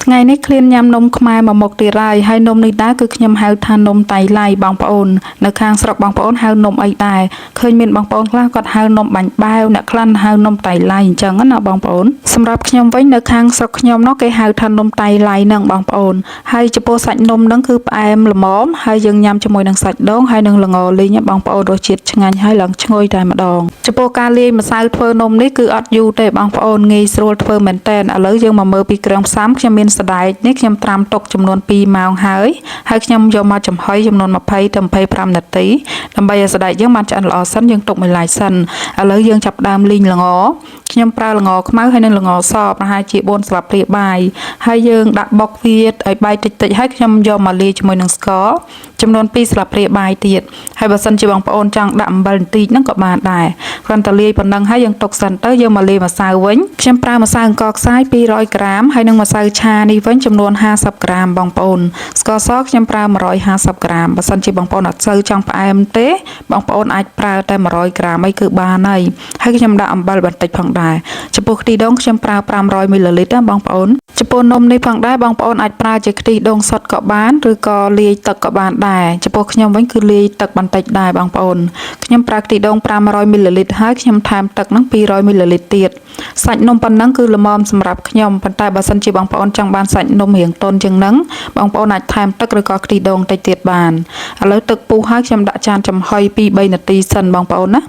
ថ្ងៃនេះឃ្លានញ៉ាំនំខ្មែរមកមុខទៀតហើយនំនេះដែរគឺខ្ញុំហៅថានំតៃឡៃបងប្អូននៅខាងស្រុកបងប្អូនហៅនំអីដែរឃើញមានបងប្អូនខ្លះគាត់ហៅនំបាញ់បែវអ្នកខ្លះហៅនំតៃឡៃអញ្ចឹងណាបងប្អូនសម្រាប់ខ្ញុំវិញនៅខាងស្រុកខ្ញុំនោះគេហៅថានំតៃឡៃហ្នឹងបងប្អូនហើយចំពោះសាច់នំហ្នឹងគឺផ្អែមល្មមហើយយើងញ៉ាំជាមួយនឹងសាច់ដូងហើយនឹងល្ងលីងបងប្អូនរសជាតិឆ្ងាញ់ហើយឡើងឈ្ងុយតែម្ដងចំពោះការលាយម្សៅធ្វើនំនេះគឺអត់យូរទេបងប្អូនងាយស្រួលធ្វើមែនតើឥឡូវយើងមកមើលពីគ្រឿងផ្សំខ្ញុំមានសណ្ដែកនេះខ្ញុំត្រាំទុកចំនួន2ម៉ោងហើយខ្ញុំយកមកចំហុយចំនួន20ទៅ25នាទីដើម្បីឲ្យសណ្ដែកយើងបានឆ្អិនល្អសិនយើងទុកមួយឡែកសិនឥឡូវយើងចាប់ផ្ដើមលីងល្ងខ្ញុំប្រើល្ងខ្មៅហើយនិងល្ងសប្រហែលជា4ស្លាបព្រាបាយហើយយើងដាក់បុកវាឲ្យបាយតិចៗហើយខ្ញុំយកមកលាយជាមួយនឹងស្ករចំនួន2ស្លាបព្រាបាយទៀតហើយបើសិនជាបងប្អូនចង់ដាក់អំបិលបន្តិចហ្នឹងក៏បានដែរគ្រាន់តែលាយប៉ុណ្ណឹងហើយយើងទុកសិនទៅយើងមកលាយម្សៅវិញខ្ញុំប្រើម្សៅអង្ករខ្សាយ200ក្រាមហើយនិងម្សៅឆានេះវិញចំនួន50ក្រាមបងប្អូនស្ករសខ្ញុំប្រើ150ក្រាមបើសិនជាបងប្អូនអត់សូវចង់ផ្អែមទេបងប្អូនអាចប្រើតែ100ក្រាមអីគឺបានហើយខ្ញុំដាក់អំបិលបន្តិចផងដែរចំពោះខ្ទិះដូងខ្ញុំប្រើ500មីលីលីត្របងប្អូនចំពោះនំនេះផងដែរបងប្អូនអាចប្រើជាខ្ទិះដូងសុទ្ធក៏បានឬក៏លាយទឹកក៏បានដែរចំពោះខ្ញុំវិញគឺលាយទឹកបន្តិចដែរបងប្អូនខ្ញុំប្រើខ្ទិះដូង500មីលីលីត្រហើយខ្ញុំថែមទឹកនឹង200មីលីលីត្រទៀតសាច់នំប៉ុណ្ណឹងគឺល្មមសម្រាប់ខ្ញុំប៉ុន្តែបើសិនជាបងប្អូនចង់បានសាច់នំរាងទន់ជាងហ្នឹងបងប្អូនអាចថែមទឹកឬក៏ខ្ទិះដូងតិចទៀតបានឥឡូវទឹកពុះហើយខ្ញុំដាក់ចានចំហុយ2-3នាទីសិនបងប្អូនណា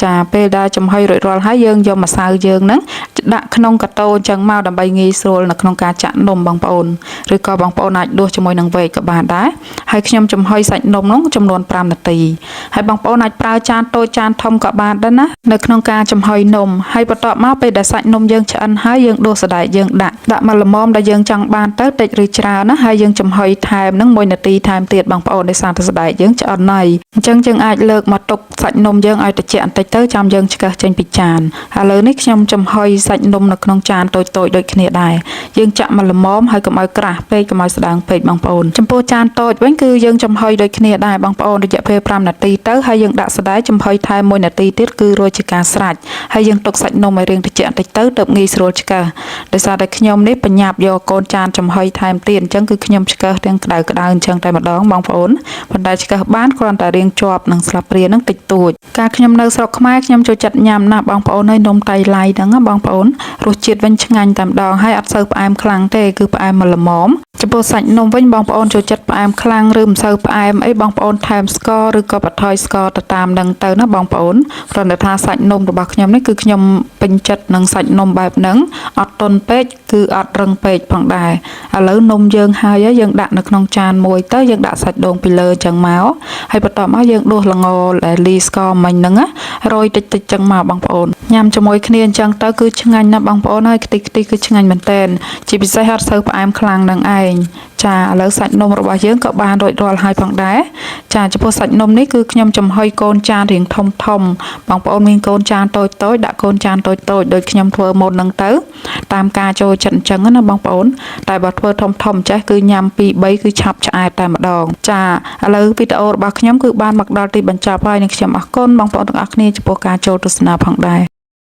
ចាពេលដែលចំហុយរួចរាល់ហើយយើងយកម្សៅយើងហ្នឹងដាក់ក្នុងកាតូអញ្ចឹងមកដើម្បីងាយស្រួលនៅក្នុងការចាក់នំបងប្អូនឬក៏បងប្អូនអាចដួសជាមួយនឹងវែកក៏បានដែរហើយខ្ញុំចំហុយសាច់នំនោះចំនួន5នាទីហើយបងប្អូនអាចប្រើចានតូចចានធំក៏បានដែរណានៅក្នុងការចំហុយនំហើយបន្ទាប់មកពេលដែលសាច់នំយើងឆ្អិនហើយយើងដួសសណ្ដែកយើងដាក់មកល្មមដែលយើងចង់បានទៅតិចឬច្រើនណាហើយយើងចំហុយថែមនឹង1នាទីថែមទៀតបងប្អូនដោយសារតែសណ្ដែកយើងឆ្អិនហើយអញ្ចឹងយើងអាចលើកមកទុកសាច់នំយើងឲ្យត្រជាក់បន្តិចទៅចាំយើងឆ្កឹះចេញពីចានឥឡូវនេះខ្ញុំចំហុយសាច់នំនៅក្នុងចានតូចៗដូចគ្នាដែរយើងចាក់មកល្មមហើយកុំឲ្យក្រាស់ពេកកុំឲ្យស្ដើងពេកបងប្អូនចំពោះចានតូចវិញគឺយើងចំហុយដូចគ្នាដែរបងប្អូនរយៈពេល5នាទីទៅហើយយើងដាក់សណ្ដែកចំហុយថែម1នាទីទៀតគឺរួចជាការស្រេចហើយយើងទុកសាច់នំឲ្យរាងត្រជាក់បន្តិចទៅទើបងាយស្រួលឆ្កឹះដោយសារតែខ្ញុំនេះបញ្ញាប់យកកូនចានចំហុយថែមទៀតអញ្ចឹងគឺខ្ញុំឆ្កឹះទាំងក្តៅអញ្ចឹងតែម្ដងបងប្អូនប៉ុន្តែឆ្កឹះបានគ្រាន់តែរាងជាប់នឹងស្លាបព្រានឹងតិចតួចការខ្ញុំនៅស្រុកខ្មែរខ្ញុំចូលចិត្តញ៉ាំណាស់បងប្អូនហើយនំតៃឡៃហ្នឹងបងប្អូនរសជាតិវិញឆ្ងាញ់តែម្ដងហើយអត់សូវផ្អែមខ្លាំងទេគឺផ្អែមល្មមចំពោះសាច់នំវិញបងប្អូនចូលចិត្តផ្អែមខ្លាំងឬមិនសូវផ្អែមអីបងប្អូនថែមស្ករឬក៏បន្ថយស្ករទៅតាមនឹងទៅណាបងប្អូនគ្រាន់តែថាសាច់នំរបស់ខ្ញុំនេះគឺខ្ញុំពេញចិត្តនឹងសាច់នំបែបហ្នឹងអត់ទន់ពេកគឺអត់រឹងពេកផងដែរឥឡូវនំយើងហើយយើងដាក់នៅក្នុងចានមួយទៅយើងដាក់សាច់ដូងពីលើចឹងមកហើយបន្ទាប់មកយើងដួសល្ងដែលលីស្ករមិញហ្នឹងរោយតិចចឹងមកបងប្អូនញ៉ាំជាមួយគ្នាអញ្ចឹងទៅគឺឆ្ងាញ់ណាស់បងប្អូនហើយខ្ទិះគឺឆ្ងាញ់មែនតើជាពិសេសអត់សូវផ្អែមខ្លាំងនឹងឯងចាឥឡូវសាច់នំរបស់យើងក៏បានរួចរាល់ហើយផងដែរចាចំពោះសាច់នំនេះគឺខ្ញុំចំហុយកូនចានរាងធំបងប្អូនមានកូនចានតូចដាក់កូនចានតូចដូចខ្ញុំធ្វើមុនហ្នឹងទៅតាមការចូលចិត្តអញ្ចឹងណាបងប្អូនតែបើធ្វើធំចេះគឺញ៉ាំ2-3គឺឆាប់ឆ្អែតតែម្ដងចាឥឡូវវីដេអូរបស់ខ្ញុំគឺបានមកដល់ទីបញ្ចប់ហើយនឹងខ្ញុំអរគុណបងប្អូនទាំងអស់គ្នាចំពោះការចូលទស្សនាផងដែរ